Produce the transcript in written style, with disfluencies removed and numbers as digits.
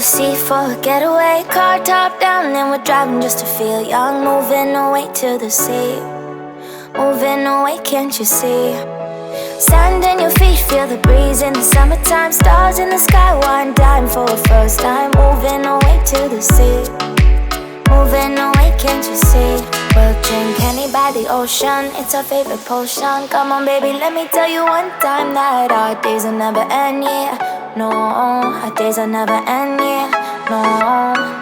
sea for a getaway. Car top down and we're driving just to feel young. Moving away to the sea, moving away, can't you see? Sand in your feet, feel the breeze in the summertime. Stars in the sky, one dime for a first time. Moving away to the sea, moving away, can't you see? We'll drink honey by the ocean, it's our favorite potion. Come on baby, let me tell you one time that our days will never end, yeah. No, our days will never end, yeah. No.